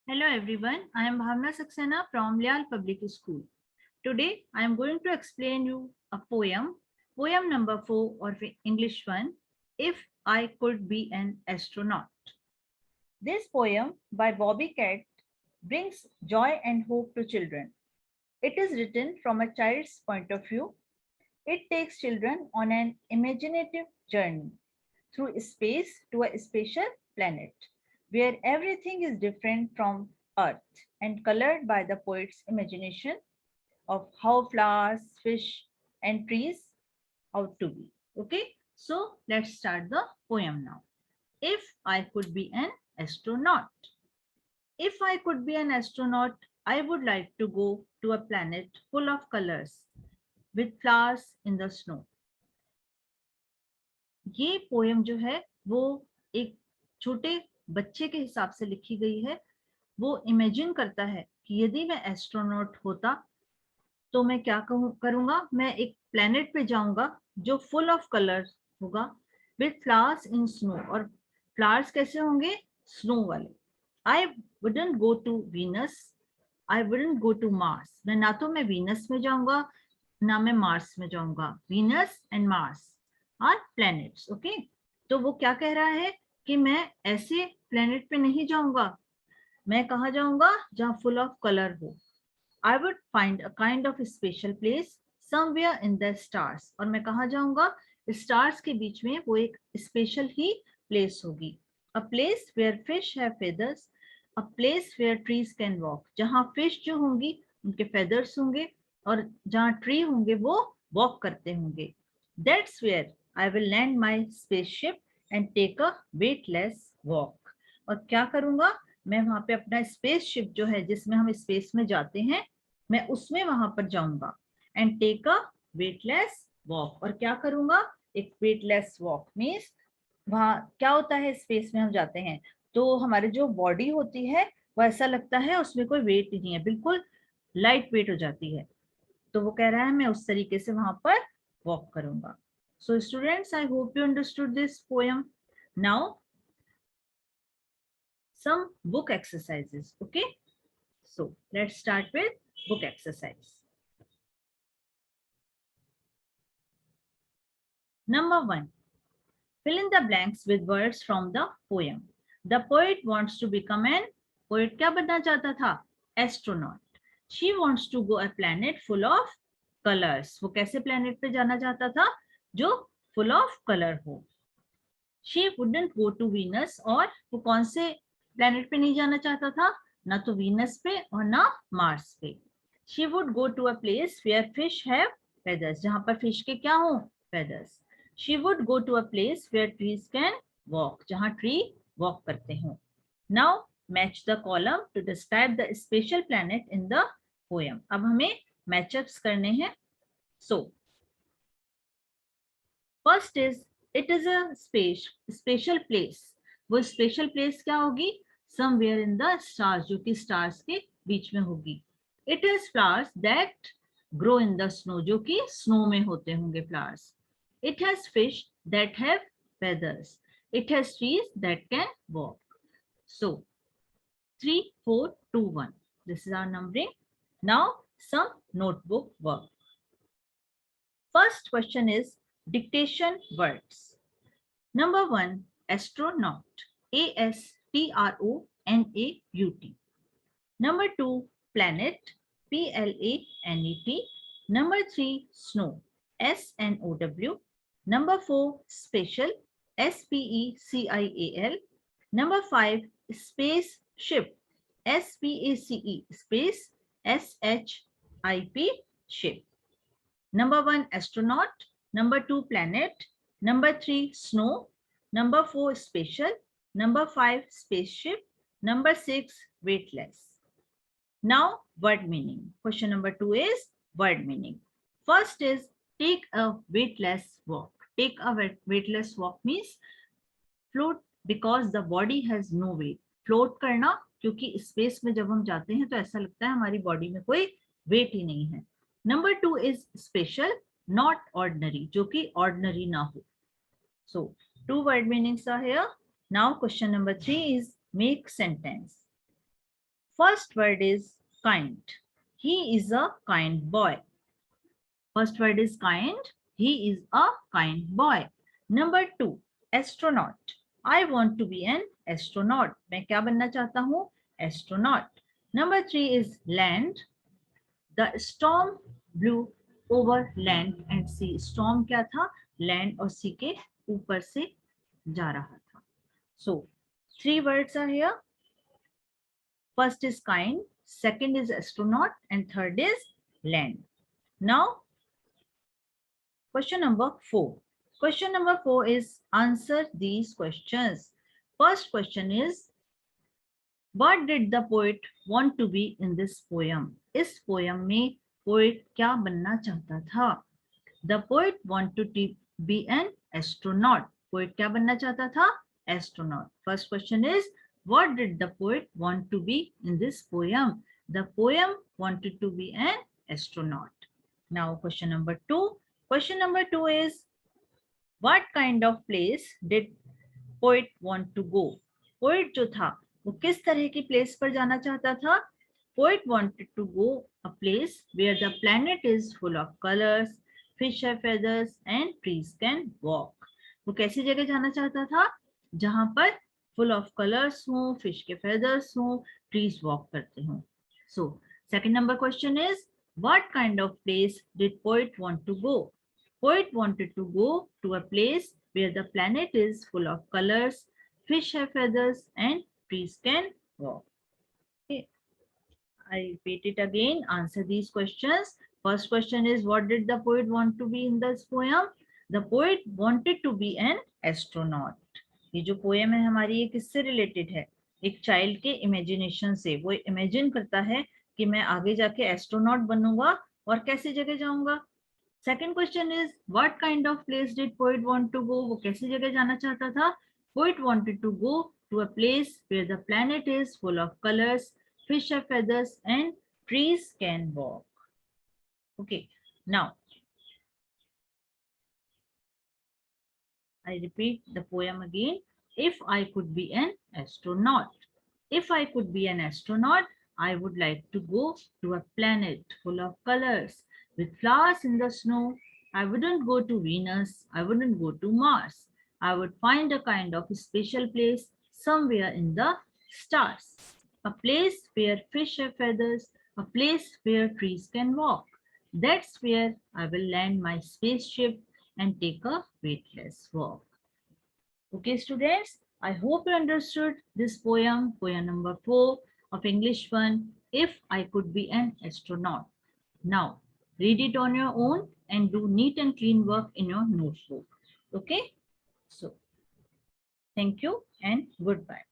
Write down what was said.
Hello everyone, I am Bhavna Saxena from Lyall Public School. Today I am going to explain you a poem number 4 or English one, If I Could Be an Astronaut. This poem by Bobby Cat brings joy and hope to children. It is written from a child's point of view. It takes children on an imaginative journey through space to a spatial planet where everything is different from Earth and colored by the poet's imagination of how flowers, fish, and trees ought to be. Okay, so let's start the poem now. If I could be an astronaut. If I could be an astronaut, I would like to go to a planet full of colors with flowers in the snow. ये poem जो है वो एक छोटे बच्चे के हिसाब से लिखी गई है। वो इमेजिन करता है कि यदि मैं एस्ट्रोनॉट होता तो मैं क्या करूंगा। मैं एक प्लेनेट पे जाऊंगा जो फुल ऑफ कलर्स होगा विथ फ्लावर्स इन स्नो। और फ्लावर्स कैसे होंगे? स्नो वाले। I wouldn't go to Venus, I wouldn't go to Mars. मैं ना तो मैं वीनस में जाऊंगा ना मैं मार्स में जाऊंगा। Venus and Mars are planets. Okay, तो वो क्या कह रहा है कि मैं ऐसे प्लेनेट पे नहीं जाऊंगा। मैं कहाँ जाऊंगा? जहाँ फुल ऑफ कलर हो। I would find a kind of a special place somewhere in the stars. और मैं कहाँ जाऊंगा? स्टार्स के बीच में वो एक स्पेशल ही प्लेस होगी। A place where fish have feathers, a place where trees can walk. जहाँ फिश जो होंगी उनके फेदर्स होंगे और जहाँ ट्री होंगे वो वॉक करते होंगे। That's where I will land my spaceship and take a weightless walk. और क्या करूंगा? मैं वहां पे अपना स्पेसशिप जो है जिसमें हम स्पेस में जाते हैं मैं उसमें वहां पर जाऊंगा। And take a weightless walk. और क्या करूंगा? एक वेटलेस वॉक मीन्स वहां क्या होता है, स्पेस में हम जाते हैं तो हमारी जो बॉडी होती है वो ऐसा लगता है उसमें कोई वेट ही नहीं है, बिल्कुल लाइट वेट हो जाती है। तो वो कह रहा है मैं उस तरीके से वहां पर वॉक करूंगा। So students, I hope you understood this poem. Now some book exercises. Okay, so let's start with book exercise. Number 1, fill in the blanks with words from the poem. The poet wants to become an poet क्या बनना चाहता था? Astronaut. She wants to go a planet full of colors. वो कैसे planet पे जाना चाहता था? जो full of color हो। She wouldn't go to Venus, और वो कौन से planet पे नहीं जाना चाहता था? ना तो Venus पे और ना Mars पे। She would go to a place where fish have feathers. जहाँ पर fish के क्या हो? Feathers. She would go to a place where trees can walk. जहाँ tree walk करते हो। Now match the column to describe the special planet in the poem. अब हमें matchups करने हैं। So first is it is a special place. वो special place क्या होगी? Somewhere in the stars, जो कि stars के बीच में होगी। It has flowers that grow in the snow, जो कि snow में होते होंगे flowers. It has fish that have feathers. It has trees that can walk. So 3, 4, 2, 1. This is our numbering. Now some notebook work. First question is dictation words. Number 1, astronaut. ASTRONAUT. Number 2, planet. PLANET. Number 3, snow. SNOW. Number 4, special. SPECIAL. Number 5, spaceship. SPACE. Space. SHIP. Ship. Number 1, astronaut. Number 2, planet. Number 3, snow. Number 4, special. Number 5, spaceship. Number 6, weightless. Now, word meaning. Question number 2 is word meaning. First is take a weightless walk. Take a weightless walk means float because the body has no weight. Float करना क्योंकि space में जब हम जाते हैं तो ऐसा लगता है हमारी बॉडी में कोई वेट ही नहीं है। Number 2 is special, not ordinary, जो कि ordinary ना हो. So 2 word meanings are here. Now question number 3 is make sentence. First word is kind. He is a kind boy. First word is kind. He is a kind boy. Number 2, astronaut. I want to be an astronaut. मैं क्या बनना चाहता हूँ? Astronaut. Number 3 is land. The storm blew over land and sea. Storm क्या था? Land और sea के ऊपर से जा रहा था. So 3 words are here. First is kind, second is astronaut, and third is land. Now, question number 4. Question number 4 is answer these questions. First question is, what did the poet want to be in this poem? इस poem में poet क्या बनना चाहता था? The poet wanted to be an astronaut. Poet क्या बनना चाहता था? Astronaut. First question is, what did the poet want to be in this poem? The poem wanted to be an astronaut. Now question number 2. Question number 2 is, what kind of place did poet want to go? Poet जो था वो किस तरह की place पर जाना चाहता था? Poet wanted to go a place where the planet is full of colors, fish have feathers and trees can walk. वो कैसी जगह जाना चाहता था? जहां पर full of colors हो, fish के feathers हो, trees walk करते हो. So second number question is, what kind of place did poet want to go? Poet wanted to go to a place where the planet is full of colors, fish have feathers and trees can walk. Okay. I repeat it again. Answer these questions. First question is, what did the poet want to be in this poem? The poet wanted to be an astronaut. ये जो poem है हमारी ये किससे related है? एक child के imagination से. वो इमेजिन करता है कि मैं आगे जाके एस्ट्रोनॉट बनूंगा और कैसी जगह जाऊंगा. Second question is, what kind of place did poet want to go? वो कैसी जगह जाना चाहता था? Poet wanted to go to a place where the planet is full of colours, fish have feathers and trees can walk. Okay, now I repeat the poem again. If I could be an astronaut, if I could be an astronaut, I would like to go to a planet full of colors with flowers in the snow. I wouldn't go to Venus, I wouldn't go to Mars. I would find a kind of special place somewhere in the stars. A place where fish have feathers, a place where trees can walk. That's where I will land my spaceship and take a weightless walk. Okay, students, I hope you understood this poem, poem number 4 of English 1, If I Could Be an Astronaut. Now, read it on your own and do neat and clean work in your notebook. Okay, so thank you and goodbye.